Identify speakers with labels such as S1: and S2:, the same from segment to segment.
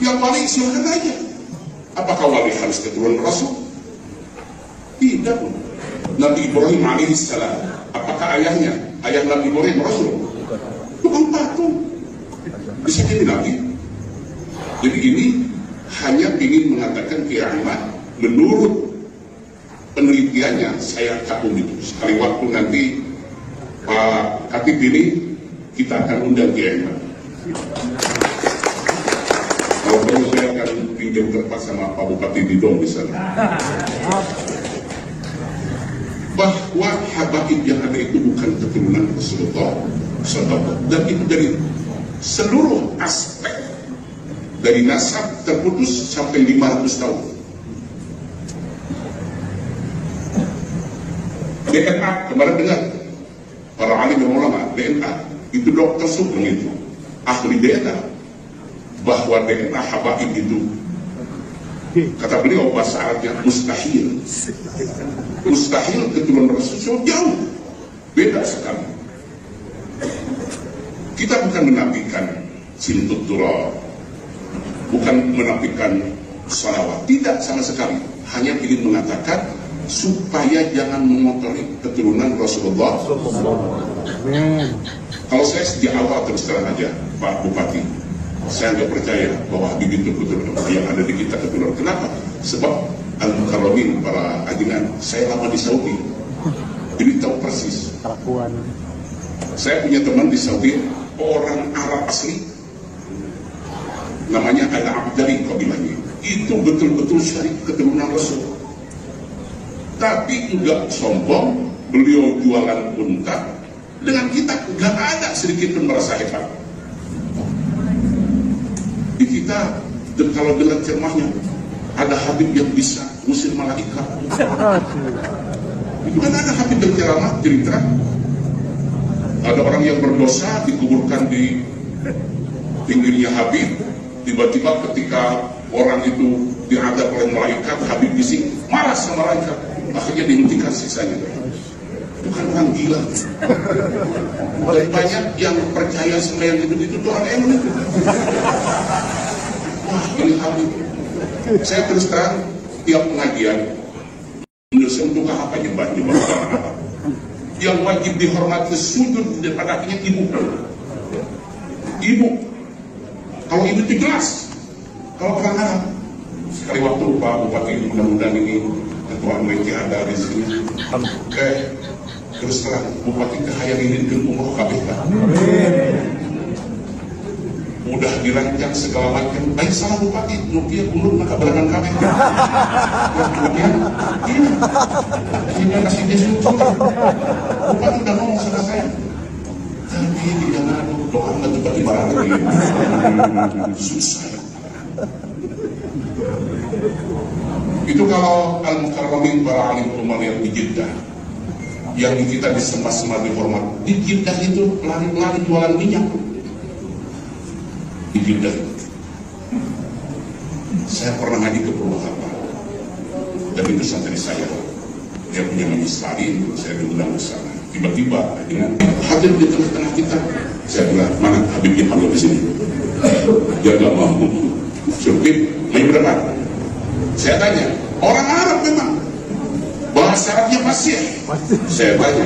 S1: yang wali silahkan aja. Apakah wali harus keturunan Rasul? Tidak. Nabi Ibrahim alaihissalam, apakah ayah Nabi Ibrahim Rasul? Bukan patung. Bisa jadi Nabi. Jadi ini hanya ingin mengatakan kiamat menurut penelitiannya. Saya kagum itu. Sekali waktu nanti Pak Katib ini kita akan undang kiamat. Kalau perlu saya akan pinjam kertas sama Pak Bupati Didong di sana. Bahwa habaib yang ada itu bukan keturunan Rasulullah SAW, dan itu dari seluruh aspek, dari nasab terputus sampai 500 tahun. DNA, kemarin dengar para alim dan ulama, DNA itu Dr. Sugeng itu ahli DNA, bahwa DNA habaib itu, kata beliau bahasa Arabnya mustahil. Mustahil keturunan Rasul jauh beda sekali. Kita bukan menafikan sintut turab, bukan menafikan salawat, tidak sama sekali. Hanya ingin mengatakan supaya jangan mengotori keturunan Rasulullah. Kalau saya sejak awal terus terang aja, Pak Bupati, saya nggak percaya bahwa Habib itu keturunan yang ada di kita keturunan. Kenapa? Sebab Al-Mukarramin, para ajinan, saya lama di Saudi, jadi tahu persis. Saya punya teman di Saudi, orang Arab asli, namanya Al-Abdari kabilahnya. Itu betul-betul syarif keturunan Rasul. Tapi enggak sombong, beliau jualan unta, dengan kita enggak ada sedikit pun merasa hebat. Di kita, kalau dengan ceramahnya, ada Habib yang bisa ngusir malaikat. Itu kan ada Habib yang ceramah, cerita. Ada orang yang berdosa dikuburkan di pinggirnya Habib. Tiba-tiba ketika orang itu diadab oleh malaikat, Habib bising, marah sama malaikat. Akhirnya dihentikan siksanya. Itu kan orang gila. Dan banyak yang percaya sama yang itu orang emang itu. Wah, ini Habib. Saya terus terang tiap pengajian Indonesia untuk apa nyembah orang. Yang wajib dihormati sujud di depan kakinya ibu. Ibu. Kalau ibu itu jelas. Kalau orang Arab, sekali waktu Pak Bupati, mudah-mudahan ini ketua MWC ada di sini. Terus terang Bupati kehayang ini ke umroh kabeh. Udah dirancang segala macam. Baik salah Bupati, Nukia kundur maka berangan kami. Kemudian, iya, sehingga kasih dia suci. Bupati udah ngomong sama saya. Tapi tidak ngadu, doa nggak cepat ibarat lagi. Susah. Itu kalau Al-Mukarramin para alim umar yang di Jeddah, yang di kita disembah-sembah dihormat. Di Jeddah itu lari-lari jualan minyak. Di Jeddah. Saya pernah ngaji ke Purwakarta, dan itu santri saya. Dia punya majlis taklim, saya diundang ke sana. Tiba-tiba dengan hadir di tengah-tengah kita, saya bilang, mana Habibnya kalau di sini? Dia nggak mau. Syukib, main berdebat. Saya tanya, orang Arab memang bahasa Arabnya fasih. Saya tanya,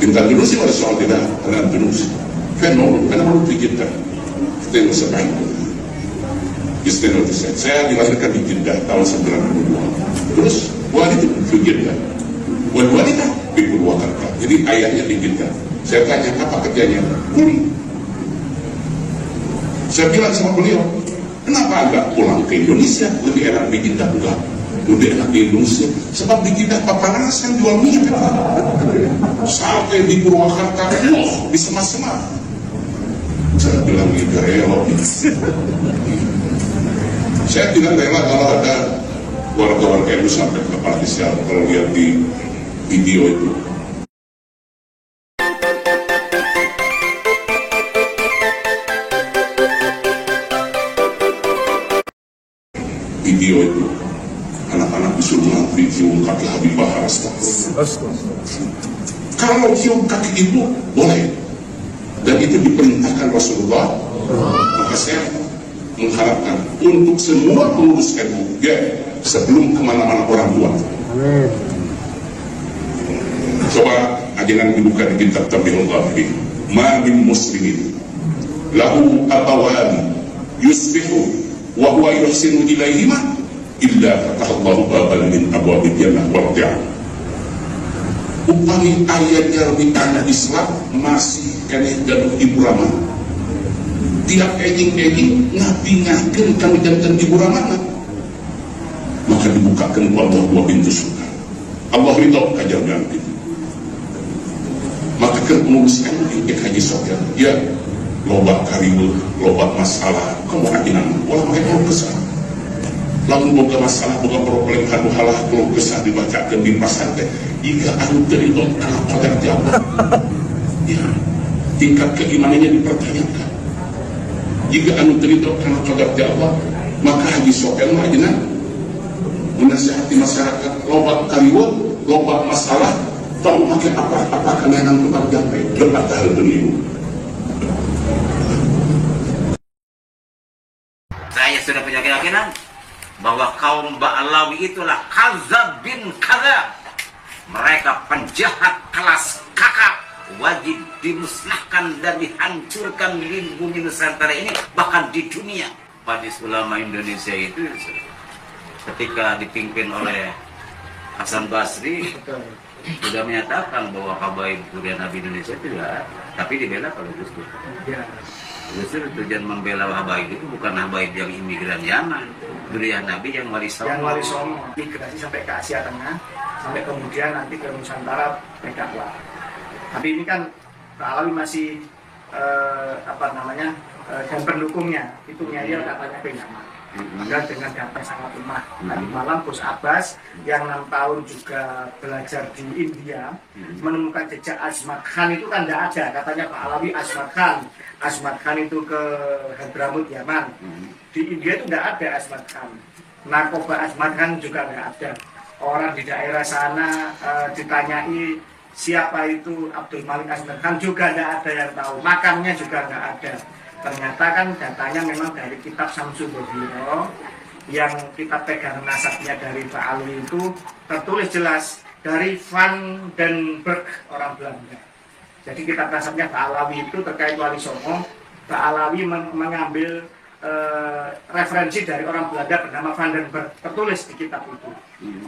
S1: Intan Dunusi wala soal tidak, karena Dunusi. Karena mau Jeddah, kita yang sebaik. Istilah saya dilahirkan di Jeddah tahun 92. Terus wali itu di Jeddah, wali itu di Purwakarta. Jadi ayahnya di Jeddah. Saya tanya apa kerjanya? Kuli. Saya bilang sama beliau, kenapa agak pulang ke Indonesia? Lebih enak di Jeddah? Enggak, lebih enak di Indonesia. Sebab di Jeddah papanasan jual minyak. Sampai di Purwakarta, di semas-semas. Saya bilang gitu, rela. Saya tidak rela kalau ada warga-warga itu sampai ke partisial kalau lihat di video itu. Video itu anak-anak disuruh cium kaki Habibah. Kalau cium kaki itu boleh, dan itu diperintahkan Rasulullah. Maka mengharapkan untuk semua pengurus NU ya, sebelum kemana-mana orang tua.
S2: Amin.
S1: Coba ajaran dibuka di kitab Tabiullah ini. Ma min muslimin lahu abawani yusbihu wa huwa yuhsinu ilaihima illa fatahallahu baban min abwabil jannah wal qiyam. Upami ayatnya di tanah Islam masih kena gaduh ibu ramah. Tiap eging-eging nabi ngaken kami jantan ibu ramah, maka dibukakan Allah dua pintu surga. Allah ridho kajian itu. Maka kan pengurus NU Haji Sofyan ya loba kariwul, loba masalah kamu ajinan walau mereka kesal lamun boga masalah, boga problem kanu halah kalau kesah dibacakan di pasar teh jika anu terido karena kodar Allah ya tingkat keimanannya dipertanyakan. Jika anu terido karena kodar Allah, maka Haji Sofyan ajinan menasihati masyarakat loba kariwul, loba masalah tahu makin apa kenangan tempat jampe lepas tahun dulu.
S3: Saya sudah punya keyakinan bahwa kaum Ba'alawi itulah kazab bin kazab. Mereka penjahat kelas kakap, wajib dimusnahkan dan dihancurkan di bumi Nusantara ini, bahkan di dunia. Majelis Ulama Indonesia itu ketika dipimpin oleh Hasan Basri sudah menyatakan bahwa habaib Durian Nabi Indonesia tidak, tapi dibela oleh Gus Dur. Justru tujuan membela habaib itu bukan habaib yang imigran Yaman, Durian Nabi yang warisono.
S2: Yang warisono migrasi sampai ke Asia Tengah, sampai kemudian nanti ke Nusantara Dakwah. Tapi ini kan Pak Alawi masih dan pendukungnya itu nyayal katanya ke Yaman. Maka dengan data sangat lemah. Tadi malam Gus Abbas yang 6 tahun juga belajar di India menemukan jejak Asmat Khan itu kan tidak ada. Katanya Pak Alawi Asmat Khan itu ke Hadramut Yaman. Di India itu tidak ada Asmat Khan. Narkoba Asmat Khan juga tidak ada. Orang di daerah sana ditanyai siapa itu Abdul Malik Asmat Khan juga tidak ada yang tahu. Makamnya juga tidak ada. Ternyata kan datanya memang dari kitab Samsul Bobiro yang kita pegang nasabnya dari Pak Alawi itu tertulis jelas dari Van den Berg orang Belanda. Jadi kitab nasabnya Pak Alawi itu terkait Wali Songo, Pak Alawi mengambil referensi dari orang Belanda bernama Van den Berg, tertulis di kitab itu.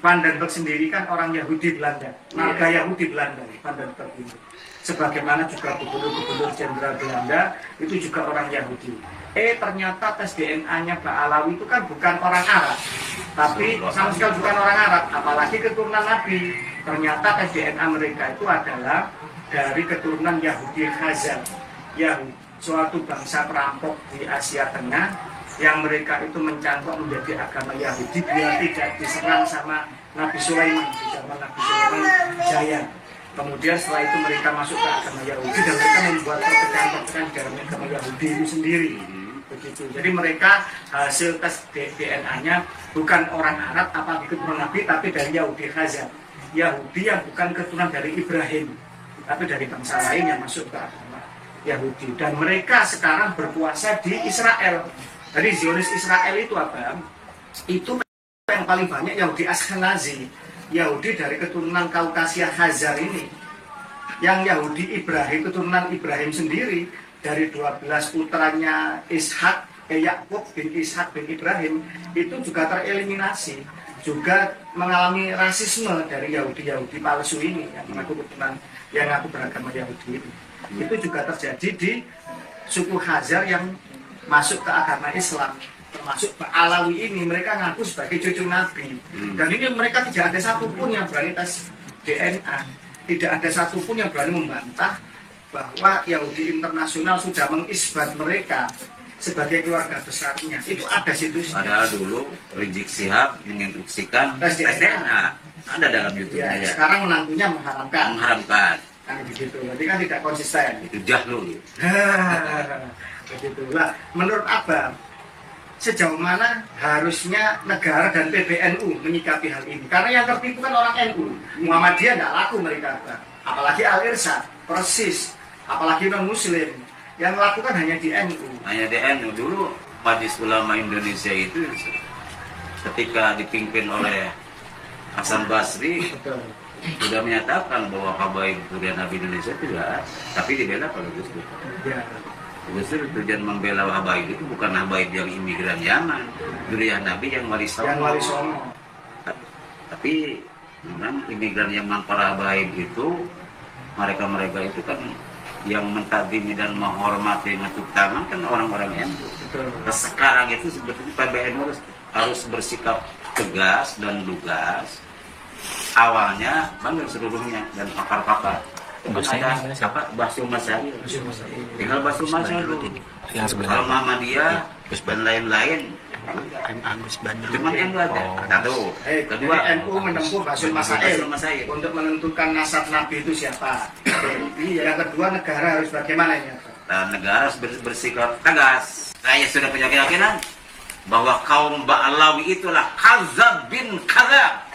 S2: Van den Berg sendiri kan orang Yahudi Belanda, marga Yahudi Belanda, Van den Berg itu. Sebagaimana juga gubernur-gubernur jenderal Belanda itu juga orang Yahudi. Ternyata tes DNA-nya Pak Alawi itu kan bukan orang Arab, tapi sama sekali bukan orang Arab, apalagi keturunan Nabi. Ternyata tes DNA mereka itu adalah dari keturunan Yahudi Khazar, yang suatu bangsa perampok di Asia Tengah yang mereka itu mencangkok menjadi agama Yahudi biar tidak diserang sama Nabi Sulaiman di zaman Nabi Sulaiman Jaya. Kemudian setelah itu mereka masuk ke agama Yahudi dan mereka membuat perpecahan-perpecahan dalam agama Yahudi itu sendiri. Begitu. Jadi mereka hasil tes DNA-nya bukan orang Arab apalagi keturunan Nabi, tapi dari Yahudi Khazar. Yahudi yang bukan keturunan dari Ibrahim, tapi dari bangsa lain yang masuk ke agama Yahudi. Dan mereka sekarang berkuasa di Israel. Jadi Zionis Israel itu apa? Itu yang paling banyak Yahudi Ashkenazi. Yahudi dari keturunan Kaukasia Khazar ini. Yang Yahudi Ibrahim, keturunan Ibrahim sendiri dari 12 putranya Ishak, Yakub bin Ishak bin Ibrahim itu juga tereliminasi, juga mengalami rasisme dari Yahudi palsu ini yang mengaku keturunan, yang mengaku beragama Yahudi itu. Itu juga terjadi di suku Khazar yang masuk ke agama Islam. Termasuk Pak Alawi ini, mereka ngaku sebagai cucu Nabi. Dan ini mereka tidak ada satupun yang berani tes DNA. Tidak ada satupun yang berani membantah bahwa Yahudi internasional sudah mengisbat mereka sebagai keluarga besarnya. Itu ada situsnya.
S3: Padahal dulu Rizik Sihab menginstruksikan tes DNA. Ada dalam YouTube-nya ya.
S2: Sekarang menantunya mengharamkan. Kan begitu. Berarti kan tidak konsisten.
S3: Itu jahlul.
S2: Begitulah. Menurut Abang, sejauh mana harusnya negara dan PBNU menyikapi hal ini? Karena yang tertipu kan orang NU. Muhammadiyah tidak laku mereka, apalagi Al-Irsyad, persis, apalagi non-Muslim. Yang lakukan hanya di NU.
S3: Hanya di NU dulu Majelis Ulama Indonesia itu ketika dipimpin oleh Hasan Basri sudah menyatakan bahwa habaib durian Nabi Indonesia tidak, tapi dibela oleh Gus Dur. Gus Dur tujuan membela habaib itu bukan habaib yang imigran Yaman, durian Nabi yang wali songo. Tapi memang imigran Yaman para habaib itu mereka itu kan yang mentakdimi dan menghormati tepuk tangan kan orang-orang yang sekarang itu sebetulnya PBNU harus bersikap tegas dan lugas. Awalnya panggil seluruhnya dan pakar-pakar. Ada siapa? Basyum Masyari. Tinggal Basyum Masyari. Kalau Muhammadiyah dan lain-lain. Cuma yang dua ada. Satu. Kedua,
S2: NU menempuh Basyum Masyari untuk menentukan nasab Nabi itu siapa. Yang kedua, negara harus bagaimana ini?
S3: Nah, negara harus bersikap tegas. Saya sudah punya keyakinan bahwa kaum Ba'alawi itulah kazab bin kazab.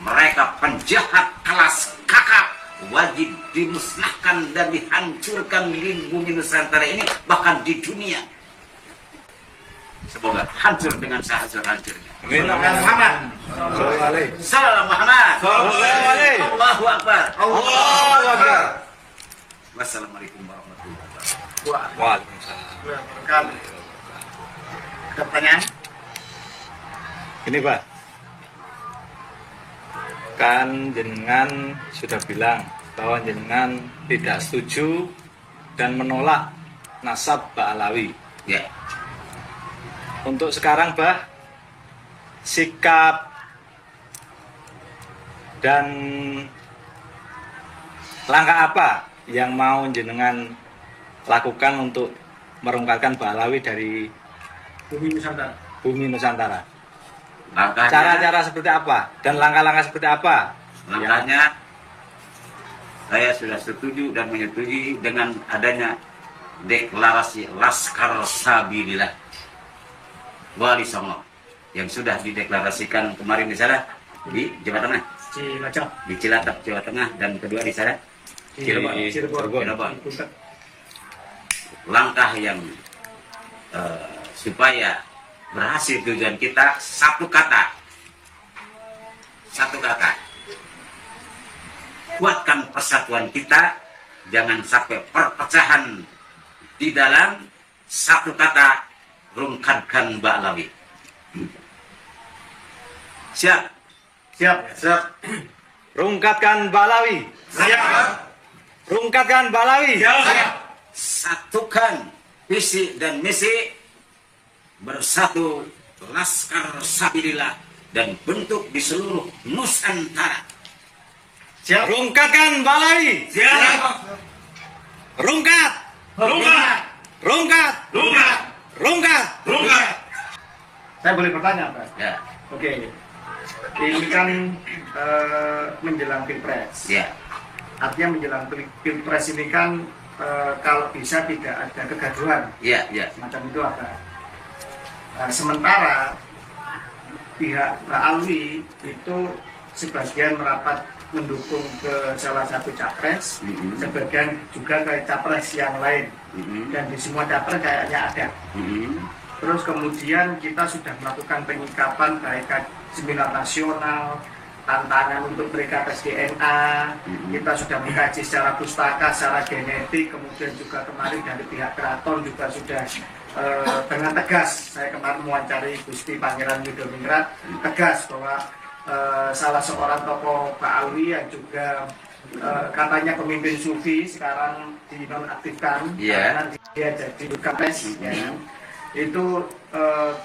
S3: Mereka penjahat kelas kakap, wajib dimusnahkan dan dihancurkan di bumi Nusantara ini, bahkan di dunia. Semoga hancur dengan sehancur-hancurnya.
S2: Muhammad.
S3: Salam Muhammad. Allahu Akbar.
S4: Allahu Akbar.
S3: Wassalamualaikum warahmatullahi wabarakatuh.
S2: Waalaikumsalam. Ada pertanyaan?
S4: Ini Pak, kan jenengan sudah bilang bahwa jenengan tidak setuju dan menolak nasab Ba'alawi.
S3: Ya.
S4: Untuk sekarang Bah, sikap dan langkah apa yang mau jenengan lakukan untuk merungkalkan Ba'alawi dari bumi Nusantara?
S3: Langkahnya,
S4: Cara-cara seperti apa dan langkah-langkah seperti apa?
S3: langkahnya saya sudah setuju dan menyetujui dengan adanya deklarasi Laskar Sabilillah Wali Songo yang sudah dideklarasikan kemarin di sana di Jawa Tengah, di Cilacap Jawa Tengah, dan kedua di sana Cirebon. Langkah yang supaya berhasil tujuan kita satu kata, kuatkan persatuan kita, jangan sampai perpecahan di dalam satu kata, rungkatkan Ba'alawi. Siap.
S4: Rungkatkan Ba'alawi. Rungkatkan Ba'alawi.
S3: Satukan visi dan misi, bersatu Laskar Sabilillah dan bentuk di seluruh Nusantara.
S2: Siap.
S4: Rungkatkan Ba'alawi. Rungkat.
S2: Saya boleh bertanya, Pak?
S3: Ya.
S2: Oke. Ini kan menjelang Pilpres.
S3: Ya.
S2: Artinya menjelang Pilpres ini kan kalau bisa tidak ada kegaduhan.
S3: Ya.
S2: Semacam itu ada. Sementara pihak Ba'alawi itu sebagian merapat mendukung ke salah satu capres, sebagian juga ke capres yang lain, dan di semua capres kayaknya ada. Terus kemudian kita sudah melakukan penyikapan baik seminar nasional, tantangan untuk mereka tes DNA, kita sudah mengkaji secara pustaka, secara genetik, kemudian juga kemarin dari pihak keraton juga sudah dengan tegas, saya kemarin mewawancari Gusti Pangeran Yudhoningrat, tegas bahwa salah seorang tokoh Ba'alawi yang juga katanya pemimpin sufi sekarang dinonaktifkan karena dia jadi kapes, itu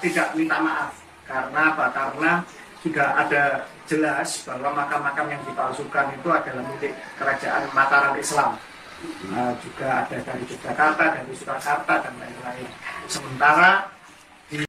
S2: tidak minta maaf. Karena apa? Karena sudah ada jelas bahwa makam-makam yang dipalsukan itu adalah milik kerajaan Mataram Islam. Juga ada dari Yogyakarta, dari Surakarta, dan lain-lain. Sementara